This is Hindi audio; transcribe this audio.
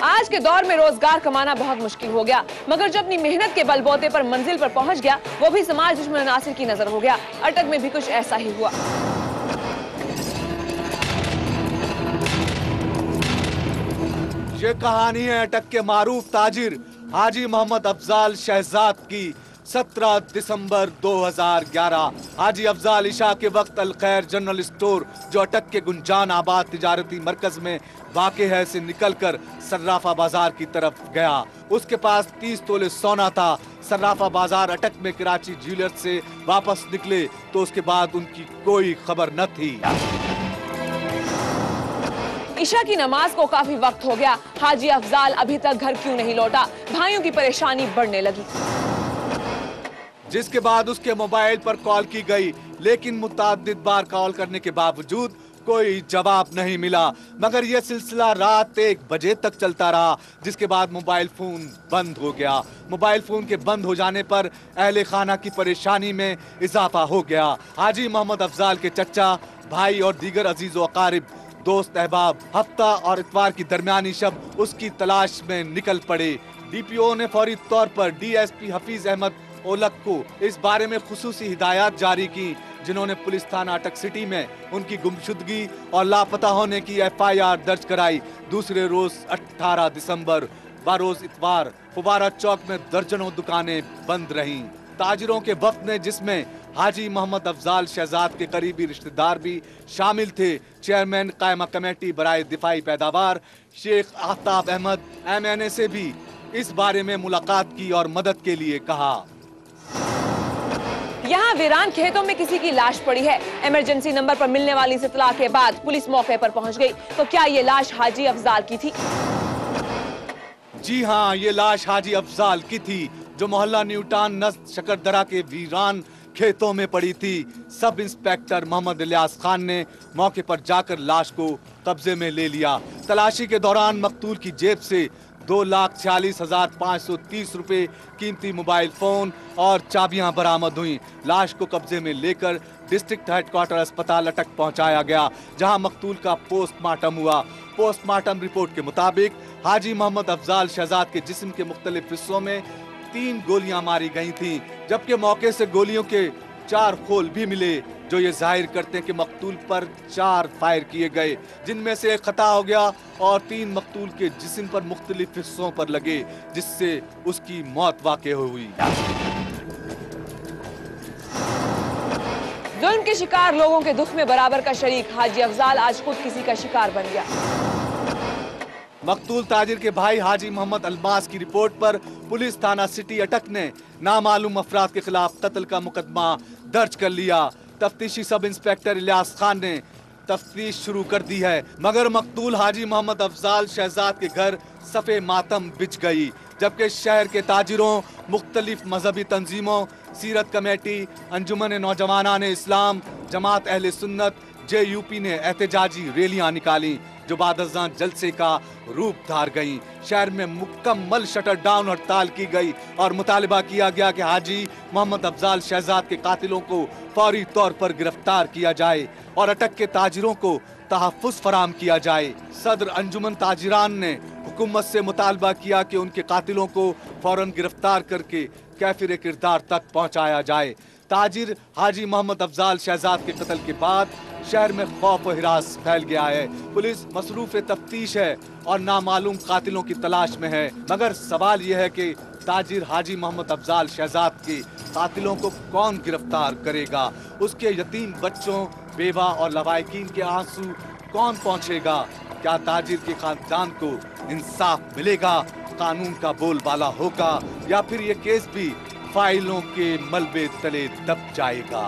आज के दौर में रोजगार कमाना बहुत मुश्किल हो गया, मगर जो अपनी मेहनत के बलबूते पर मंजिल पर पहुंच गया वो भी समाज दुश्मन नासिर की नजर हो गया। अटक में भी कुछ ऐसा ही हुआ। ये कहानी है अटक के मारूफ ताजिर हाजी मोहम्मद अफजाल शहजाद की। 17 दिसंबर 2011 हाजी अफजाल इशा के वक्त अल खैर जनरल स्टोर जो अटक के गुंजान आबाद तिजारती मरकज में वाक़े है से निकलकर सर्राफा बाजार की तरफ गया। उसके पास 30 तोले सोना था। सर्राफा बाजार अटक में कराची ज्वेलर्स से वापस निकले तो उसके बाद उनकी कोई खबर न थी। इशा की नमाज को काफी वक्त हो गया। हाजी अफजाल अभी तक घर क्यों नहीं लौटा? भाइयों की परेशानी बढ़ने लगी। जिसके बाद उसके मोबाइल पर कॉल की गई, लेकिन मुतअद्दिद बार कॉल करने के बावजूद कोई जवाब नहीं मिला। मगर यह सिलसिला रात 1 बजे तक चलता रहा, जिसके बाद मोबाइल फोन बंद हो गया। मोबाइल फोन के बंद हो जाने पर अहले खाना की परेशानी में इजाफा हो गया। हाजी मोहम्मद अफजाल के चचा, भाई और दीगर अजीज व अकारिब, दोस्त अहबाब हफ्ता और इतवार की दरमियानी शब उसकी तलाश में निकल पड़े। डीपीओ ने फौरी तौर पर डीएसपी हफीज अहमद ओलक को इस बारे में खुसूसी हिदायत जारी की, जिन्होंने पुलिस थाना अटक सिटी में उनकी गुमशुदगी और लापता होने की FIR दर्ज कराई। दूसरे रोज 18 दिसंबर बारोज इतवार फुबारा चौक में दर्जनों दुकानें बंद रहीं। ताजिरों के वफ्द ने, जिसमें हाजी मोहम्मद अफजाल शहजाद के करीबी रिश्तेदार भी शामिल थे, चेयरमैन कायमा कमेटी बराए दिफाई पैदावार शेख आफ्ताब अहमद MNA से भी इस बारे में मुलाकात की और मदद के लिए कहा। यहाँ वीरान खेतों में किसी की लाश पड़ी है। इमरजेंसी नंबर पर मिलने वाली इस इत्तला के बाद पुलिस मौके पर पहुंच गई। तो क्या ये लाश हाजी अफजाल की थी? जी हाँ, ये लाश हाजी अफजाल की थी, जो मोहल्ला न्यूटान नस्द शकरदरा के वीरान खेतों में पड़ी थी। सब इंस्पेक्टर मोहम्मद इलियास खान ने मौके पर जाकर लाश को कब्जे में ले लिया। तलाशी के दौरान मकतूल की जेब से 2,46,530 रुपए कीमती मोबाइल फोन और चाबियां बरामद हुई। लाश को कब्जे में लेकर डिस्ट्रिक्ट हेडक्वार्टर अस्पताल अटक पहुंचाया गया, जहां मकतूल का पोस्टमार्टम हुआ। पोस्टमार्टम रिपोर्ट के मुताबिक हाजी मोहम्मद अफजाल शहजाद के जिस्म के मुख्तलिफ हिस्सों में 3 गोलियां मारी गई थीं, जबकि मौके से गोलियों के 4 खोल भी मिले, जो ये जाहिर करते हैं कि मकतूल पर 4 फायर किए गए, जिनमें से 1 खता हो गया और 3 मकतूल के जिस्म पर मुख्तलिफ हिस्सों पर लगे, जिससे उसकी मौत वाक़ई हुई। जुल्म के शिकार लोगों के दुख में बराबर का शरीक हाजी अफजाल आज खुद किसी का शिकार बन गया। मकतूल ताजिर के भाई हाजी मोहम्मद अल्बास की रिपोर्ट पर पुलिस थाना सिटी अटक ने नामालूम अफराद के खिलाफ कत्ल का मुकदमा दर्ज कर लिया। तफ्तीशी सब इंस्पेक्टर इलियास खान ने तफ्तीश शुरू कर दी है, मगर मकतूल हाजी मोहम्मद अफजाल शहजाद के घर सफ़े मातम बिछ गई, जबकि शहर के ताजिरों, मुख्तलिफ मजहबी तंजीमों, सीरत कमेटी, अंजुमन नौजवानान इस्लाम, जमात अहले सुन्नत, JUP ने एहतजाजी रैलियां निकाली, जो बाद-अज़ां जलसे का रूप धार गईं। शहर में मुकम्मल शटर डाउन हड़ताल की गई और मुतालिबा किया गया कि हाजी मोहम्मद अफजाल शहजाद के कातिलों को फौरी तौर पर गिरफ्तार किया जाए और अटक के ताजिरों को तहफ़्फ़ुज़ फराम किया जाए। सदर अंजुमन ताजिरान ने हुकूमत से मुतालबा किया कि उनके कातिलों को फौरन गिरफ्तार करके कैफिर किरदार तक पहुँचाया जाए। ताजिर हाजी मोहम्मद अफजाल शहजाद के कत्ल के बाद शहर में खौफ और हिरास फैल गया है। पुलिस मसरूफ़ तफ्तीश है और नामालूम कातिलों की तलाश में है, मगर सवाल यह है कि ताजिर हाजी मोहम्मद अफजाल शहजाद के कातिलों को कौन गिरफ्तार करेगा? उसके यतीम बच्चों, बेवा और लवाहिकीन के आंसू कौन पहुंचेगा? क्या ताजिर के खानदान को इंसाफ मिलेगा? कानून का बोलबाला होगा या फिर ये केस भी फाइलों के मलबे तले दब जाएगा?